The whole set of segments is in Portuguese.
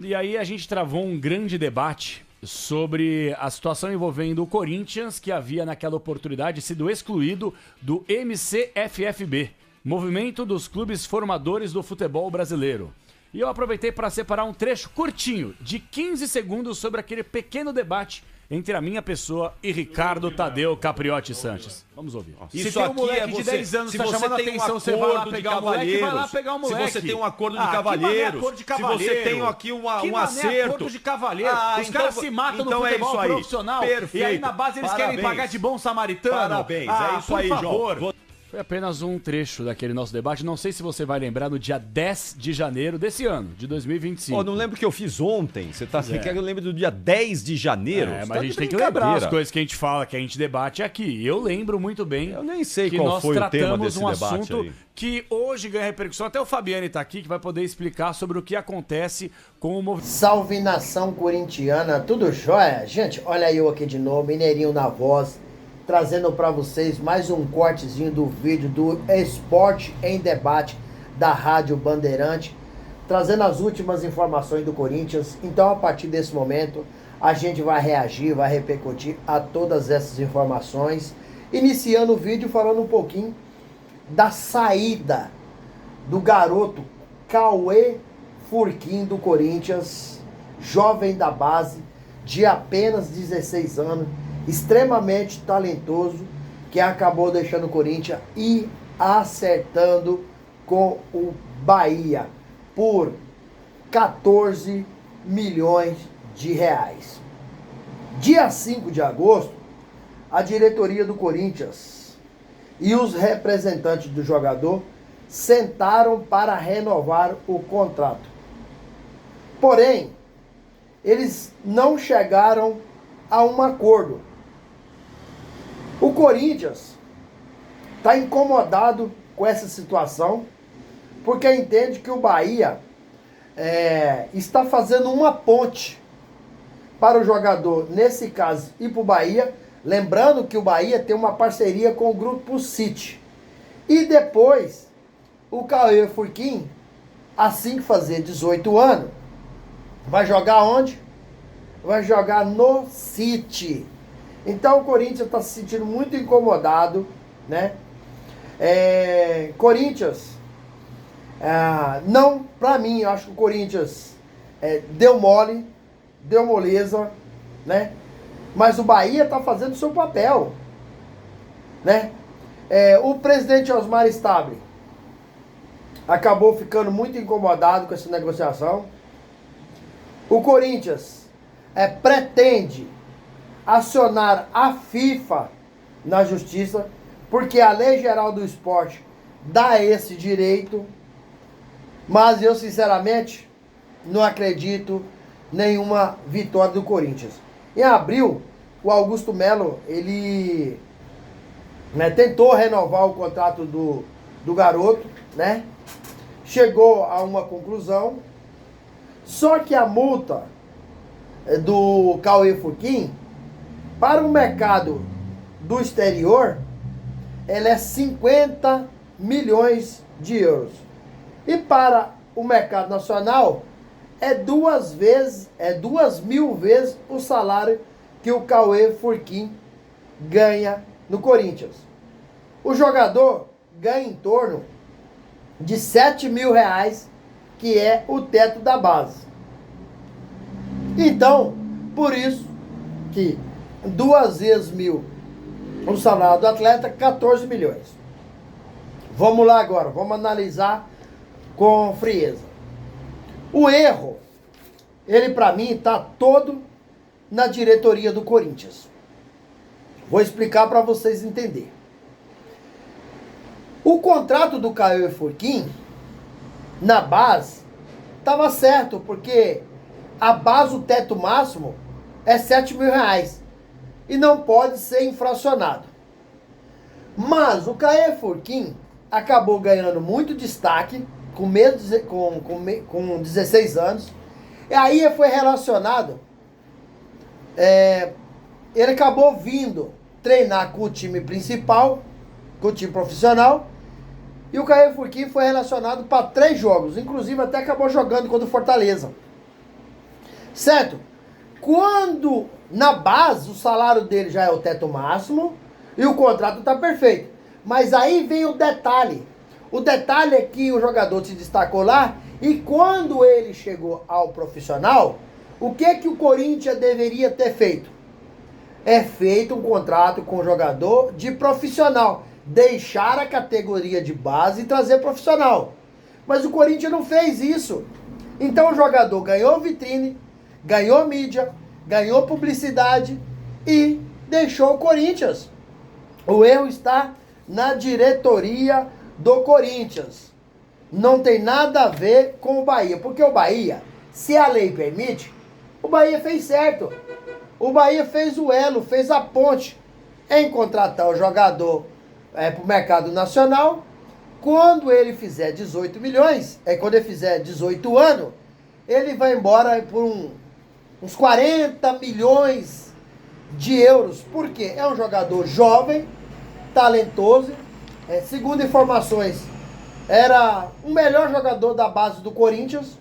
E aí a gente travou um grande debate sobre a situação envolvendo o Corinthians, que havia naquela oportunidade sido excluído do MCFFB, Movimento dos Clubes Formadores do Futebol Brasileiro. E eu aproveitei para separar um trecho curtinho, de 15 segundos, sobre aquele pequeno debate entre a minha pessoa e Ricardo Tadeu Capriotti Sanches. Vamos ouvir. Isso se tem um moleque de 10 anos que tá chamando a atenção, você vai lá pegar o moleque, vai lá pegar o moleque. Se você tem um acordo de cavalheiros, se você tem aqui um acerto... acordo de cavalheiro? Os então, caras se matam então no futebol é profissional. Perfeito. E aí na base eles querem pagar de bom samaritano. Parabéns, é isso aí, favor. João. Foi apenas um trecho daquele nosso debate. Não sei se você vai lembrar, no dia 10 de janeiro desse ano, de 2025. Oh, não lembro que eu fiz ontem. Você quer que eu lembre do dia 10 de janeiro? Mas a gente tem que lembrar as coisas que a gente fala, que a gente debate aqui. Eu lembro muito bem. Eu nem sei que qual nós foi o tema desse um debate assunto aí. Que hoje ganha repercussão. Até o Fabiano está aqui, que vai poder explicar sobre o que acontece com o movimento. Salve nação corintiana, tudo jóia? Gente, olha eu aqui de novo, Mineirinho na voz, trazendo para vocês mais um cortezinho do vídeo do Esporte em Debate da Rádio Bandeirante, trazendo as últimas informações do Corinthians. Então, a partir desse momento, a gente vai reagir, vai repercutir a todas essas informações, iniciando o vídeo falando um pouquinho da saída do garoto Cauê Furquim do Corinthians, jovem da base, de apenas 16 anos, extremamente talentoso, que acabou deixando o Corinthians e acertando com o Bahia por 14 milhões de reais. Dia 5 de agosto, a diretoria do Corinthians e os representantes do jogador sentaram para renovar o contrato. Porém, eles não chegaram a um acordo. O Corinthians está incomodado com essa situação, porque entende que o Bahia está fazendo uma ponte para o jogador, nesse caso, ir para o Bahia. Lembrando que o Bahia tem uma parceria com o Grupo City. E depois, o Cauê Furquim, assim que fazer 18 anos, vai jogar onde? Vai jogar no City. Então o Corinthians está se sentindo muito incomodado, né? Corinthians, não, pra mim, eu acho que o Corinthians deu mole, deu moleza, né? Mas o Bahia está fazendo o seu papel, né? O presidente Osmar Stabile acabou ficando muito incomodado com essa negociação. O Corinthians pretende acionar a FIFA na justiça, porque a Lei Geral do Esporte dá esse direito, mas eu sinceramente não acredito nenhuma vitória do Corinthians. Em abril, o Augusto Melo, ele tentou renovar o contrato do garoto, né? Chegou a uma conclusão, só que a multa do Cauê Furquim para o mercado do exterior, ela é 50 milhões de euros. E para o mercado nacional, é 2.000 vezes o salário que o Cauê Furquim ganha no Corinthians. O jogador ganha em torno de 7 mil reais, que é o teto da base. Então, por isso que 2.000 o salário do atleta, 14 milhões. Vamos lá agora, vamos analisar com frieza. O erro, ele para mim está todo na diretoria do Corinthians. Vou explicar para vocês entenderem. O contrato do Cauê Furquim na base estava certo, porque a base, o teto máximo, é 7 mil reais. E não pode ser infracionado. Mas o Cauê Furquim acabou ganhando muito destaque com 16 anos. E aí foi relacionado. Ele acabou vindo treinar com o time principal, com o time profissional. E o Cauê Furquim foi relacionado para 3 jogos. Inclusive até acabou jogando contra o Fortaleza. Certo? Quando na base o salário dele já é o teto máximo e o contrato está perfeito. Mas aí vem o detalhe. O detalhe é que o jogador se destacou lá e quando ele chegou ao profissional, o que o Corinthians deveria ter feito? É feito um contrato com o jogador de profissional. Deixar a categoria de base e trazer profissional. Mas o Corinthians não fez isso. Então o jogador ganhou vitrine, ganhou mídia, ganhou publicidade e deixou o Corinthians. O erro está na diretoria do Corinthians. Não tem nada a ver com o Bahia. Porque o Bahia, se a lei permite, o Bahia fez certo. O Bahia fez o elo, fez a ponte em contratar o jogador para o mercado nacional. Quando ele fizer 18 milhões, quando ele fizer 18 anos, ele vai embora por uns 40 milhões de euros. Por quê? É um jogador jovem, talentoso. Segundo informações, era o melhor jogador da base do Corinthians,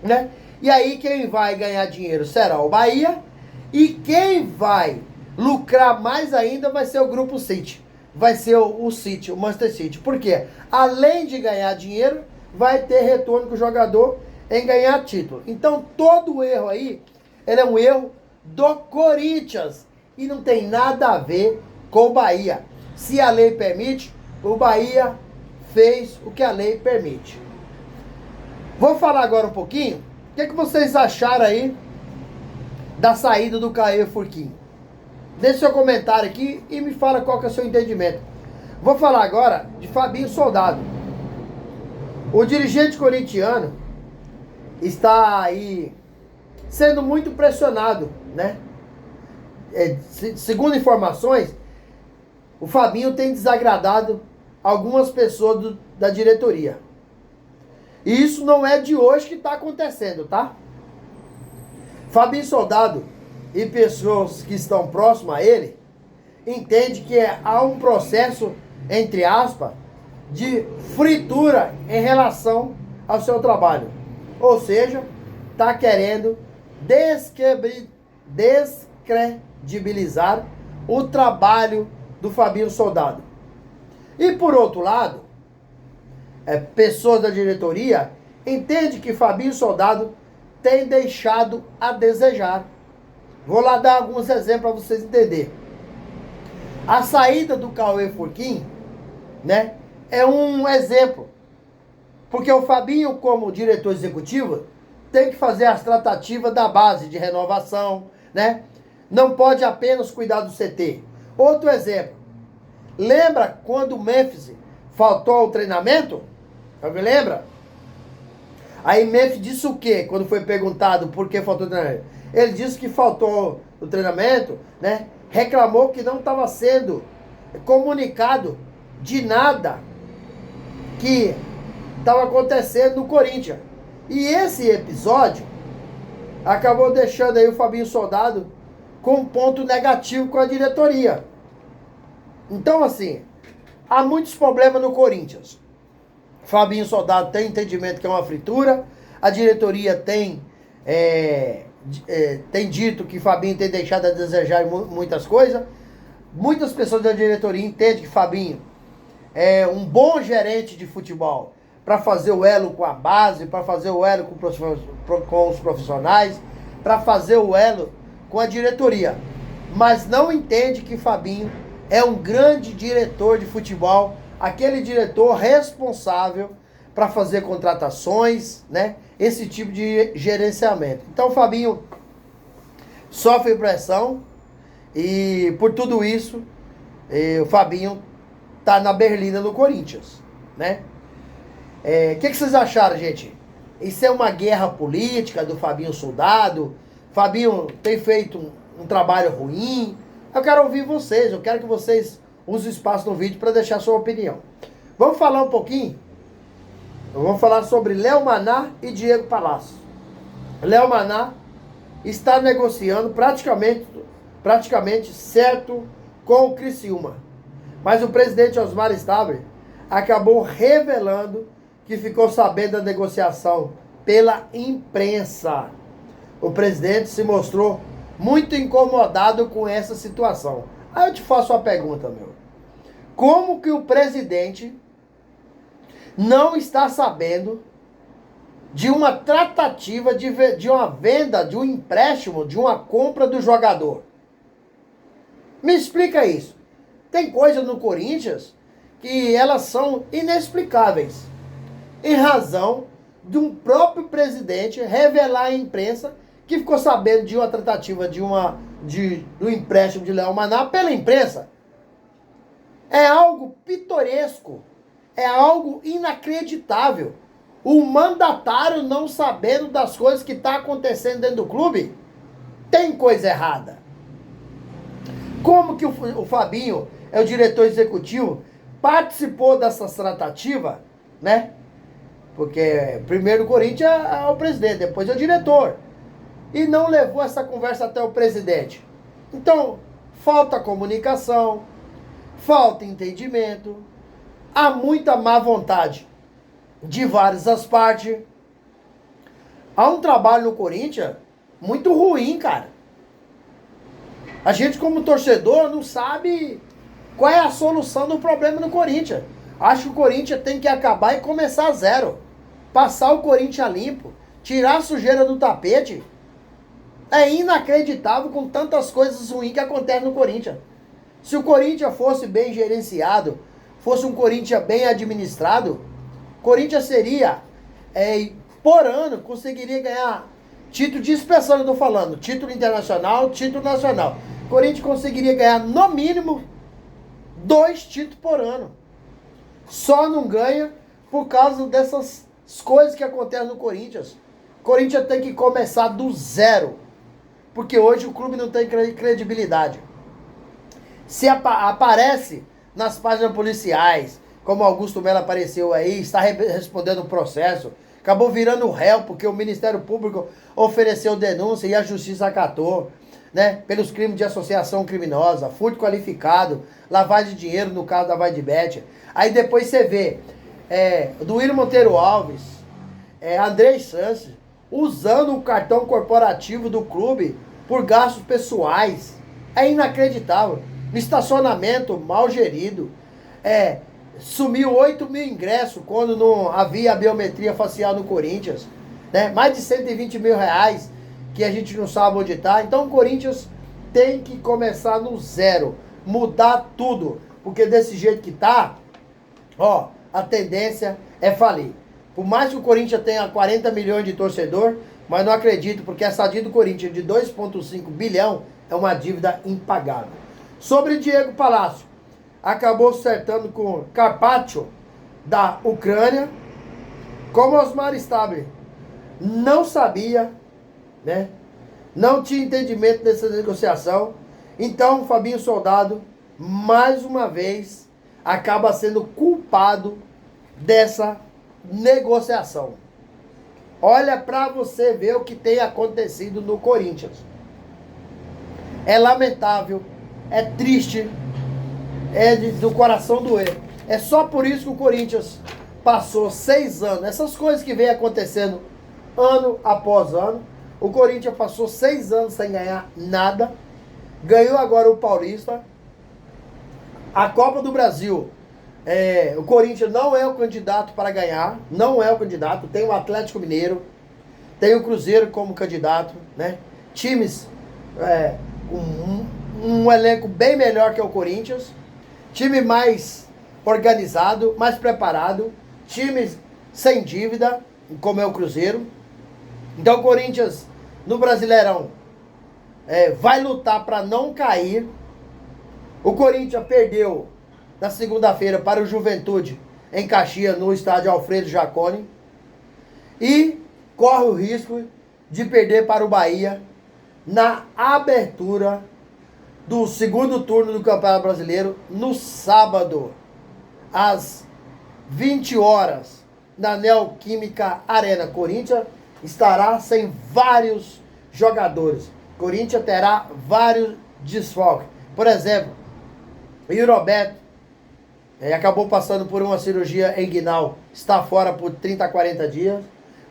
né? E aí quem vai ganhar dinheiro será o Bahia. E quem vai lucrar mais ainda vai ser o Grupo City. Vai ser o City, o Manchester City. Por quê? Além de ganhar dinheiro, vai ter retorno com o jogador em ganhar título. Então todo o erro aí, ele é um erro do Corinthians. E não tem nada a ver com o Bahia. Se a lei permite, o Bahia fez o que a lei permite. Vou falar agora um pouquinho. O que vocês acharam aí da saída do Caio Furquim? Deixe seu comentário aqui e me fala qual que é o seu entendimento. Vou falar agora de Fabinho Soldado. O dirigente corintiano está aí sendo muito pressionado, né? Segundo informações, o Fabinho tem desagradado algumas pessoas da diretoria. E isso não é de hoje que está acontecendo, tá? Fabinho Soldado e pessoas que estão próximas a ele entendem que há um processo, entre aspas, de fritura em relação ao seu trabalho. Ou seja, está querendo descredibilizar o trabalho do Fabinho Soldado. E por outro lado, pessoas da diretoria entendem que Fabinho Soldado tem deixado a desejar. Vou lá dar alguns exemplos para vocês entenderem. A saída do Cauê Furquim, né, é um exemplo. Porque o Fabinho, como diretor executivo, tem que fazer as tratativas da base de renovação, né? Não pode apenas cuidar do CT. Outro exemplo. Lembra quando o Memphis faltou ao treinamento? Alguém lembra? Aí Memphis disse o quê? Quando foi perguntado por que faltou o treinamento. Ele disse que faltou o treinamento, né? Reclamou que não estava sendo comunicado de nada que estava acontecendo no Corinthians. E esse episódio acabou deixando aí o Fabinho Soldado com um ponto negativo com a diretoria. Então, assim, há muitos problemas no Corinthians. Fabinho Soldado tem entendimento que é uma fritura. A diretoria tem dito que Fabinho tem deixado a desejar muitas coisas. Muitas pessoas da diretoria entendem que Fabinho é um bom gerente de futebol para fazer o elo com a base, para fazer o elo com os profissionais, para fazer o elo com a diretoria. Mas não entende que Fabinho é um grande diretor de futebol, aquele diretor responsável para fazer contratações, né? Esse tipo de gerenciamento. Então o Fabinho sofre pressão e por tudo isso o Fabinho tá na berlina no Corinthians, né? O que vocês acharam, gente? Isso é uma guerra política do Fabinho Soldado? Fabinho tem feito um trabalho ruim? Eu quero ouvir vocês, eu quero que vocês usem o espaço no vídeo para deixar sua opinião. Vamos falar um pouquinho? Vamos falar sobre Léo Maná e Diego Palácio. Léo Maná está negociando praticamente certo com o Criciúma. Mas o presidente Osmar Stable acabou revelando que ficou sabendo da negociação pela imprensa. o presidente se mostrou muito incomodado com essa situação. Aí eu te faço uma pergunta, meu. Como que o presidente não está sabendo de uma tratativa de uma venda, de um empréstimo, de uma compra do jogador? Me explica isso. Tem coisas no Corinthians que elas são inexplicáveis, em razão de um próprio presidente revelar à imprensa que ficou sabendo de uma tratativa do empréstimo de Léo Maná pela imprensa. É algo pitoresco, é algo inacreditável. O mandatário não sabendo das coisas que estão acontecendo dentro do clube, tem coisa errada. Como que o Fabinho, é o diretor executivo, participou dessa tratativa, né? Porque primeiro o Corinthians é o presidente, depois é o diretor. E não levou essa conversa até o presidente. Então, falta comunicação, falta entendimento, há muita má vontade de várias as partes. Há um trabalho no Corinthians muito ruim, cara. A gente, como torcedor, não sabe qual é a solução do problema no Corinthians. Acho que o Corinthians tem que acabar e começar zero. Passar o Corinthians limpo, tirar a sujeira do tapete. É inacreditável com tantas coisas ruins que acontecem no Corinthians. Se o Corinthians fosse bem gerenciado, fosse um Corinthians bem administrado, Corinthians seria, por ano, conseguiria ganhar título de expressão, eu estou falando, título internacional, título nacional. Corinthians conseguiria ganhar, no mínimo, 2 títulos por ano. Só não ganha por causa dessas coisas que acontecem no Corinthians. Corinthians tem que começar do zero, porque hoje o clube não tem credibilidade. Se aparece nas páginas policiais, como Augusto Melo apareceu aí, está respondendo o processo, acabou virando réu porque o Ministério Público ofereceu denúncia e a Justiça acatou, né, pelos crimes de associação criminosa, furto qualificado, lavagem de dinheiro no caso da Vaidbet. Aí depois você vê do Willian Monteiro Alves, Andrei Sanches, usando o cartão corporativo do clube por gastos pessoais. É inacreditável. Estacionamento mal gerido. Sumiu 8 mil ingressos quando não havia a biometria facial no Corinthians. Né? Mais de 120 mil reais que a gente não sabe onde está. Então o Corinthians tem que começar no zero. Mudar tudo. Porque desse jeito que tá, a tendência é falir. Por mais que o Corinthians tenha 40 milhões de torcedor, mas não acredito, porque essa dívida do Corinthians de 2,5 bilhão é uma dívida impagável. Sobre Diego Palácio, acabou acertando com Carpaccio, da Ucrânia, como Osmar Stabile não sabia, né? Não tinha entendimento dessa negociação. Então, o Fabinho Soldado, mais uma vez, acaba sendo culpado dessa negociação. Olha para você ver o que tem acontecido no Corinthians. É lamentável, é triste, do coração doer. É só por isso que o Corinthians passou 6 anos, essas coisas que vem acontecendo ano após ano. O Corinthians passou 6 anos sem ganhar nada. Ganhou agora o Paulista. A Copa do Brasil, o Corinthians não é o candidato para ganhar. Não é o candidato. Tem o Atlético Mineiro, tem o Cruzeiro como candidato, né? Times um elenco bem melhor que o Corinthians. Time mais organizado, mais preparado. Times sem dívida, como é o Cruzeiro. Então o Corinthians, no Brasileirão, vai lutar para não cair. O Corinthians perdeu na segunda-feira para o Juventude em Caxias, no estádio Alfredo Jaconi. E corre o risco de perder para o Bahia na abertura do segundo turno do Campeonato Brasileiro, no sábado, às 20 horas, na Neoquímica Arena. Corinthians estará sem vários jogadores. Corinthians terá vários desfalques. Por exemplo, o Roberto acabou passando por uma cirurgia inguinal, está fora por 30 a 40 dias.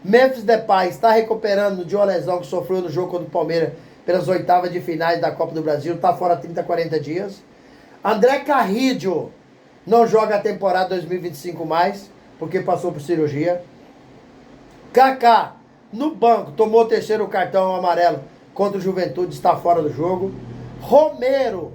Memphis Depay está recuperando de uma lesão que sofreu no jogo contra o Palmeiras pelas oitavas de finais da Copa do Brasil. Está fora 30, 40 dias. André Carrillo não joga a temporada 2025 mais, porque passou por cirurgia. Kaká, no banco, tomou o terceiro cartão amarelo contra o Juventude, está fora do jogo. Romero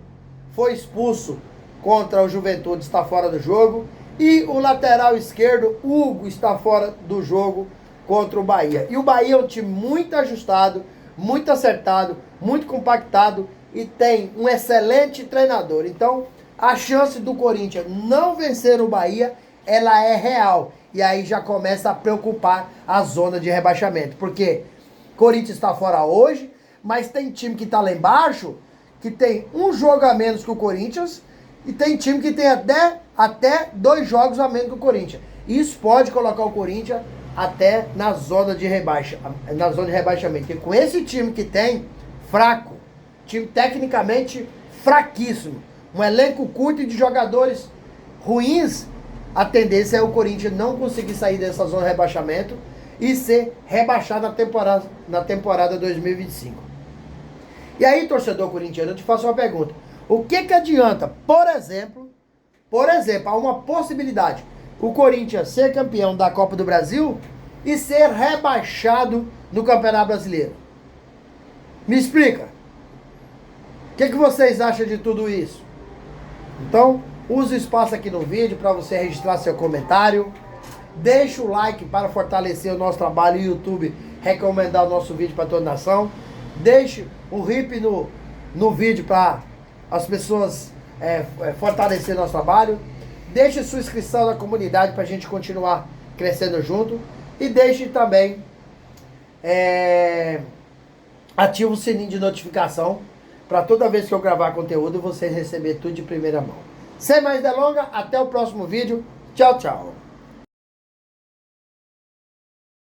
foi expulso contra o Juventude, está fora do jogo. E o lateral esquerdo, Hugo, está fora do jogo contra o Bahia. E o Bahia é um time muito ajustado, muito acertado, muito compactado e tem um excelente treinador. Então, a chance do Corinthians não vencer o Bahia, ela é real. E aí já começa a preocupar a zona de rebaixamento. Porque Corinthians está fora hoje, mas tem time que está lá embaixo, que tem um jogo a menos que o Corinthians, e tem time que tem até 2 jogos a menos que o Corinthians. Isso pode colocar o Corinthians até na zona de rebaixamento. Porque com esse time que tem, fraco, time tecnicamente fraquíssimo, um elenco curto e de jogadores ruins, a tendência é o Corinthians não conseguir sair dessa zona de rebaixamento e ser rebaixado na temporada 2025. E aí, torcedor corintiano, eu te faço uma pergunta. O que adianta, por exemplo, há uma possibilidade, o Corinthians ser campeão da Copa do Brasil e ser rebaixado no Campeonato Brasileiro? Me explica. O que vocês acham de tudo isso? Então, use o espaço aqui no vídeo para você registrar seu comentário. Deixe o like para fortalecer o nosso trabalho e o YouTube recomendar o nosso vídeo para toda a nação. Deixe um RIP no vídeo para as pessoas fortalecer nosso trabalho. Deixe sua inscrição na comunidade para a gente continuar crescendo junto. E deixe também ativa o sininho de notificação para toda vez que eu gravar conteúdo você receber tudo de primeira mão. Sem mais delongas, até o próximo vídeo. Tchau, tchau.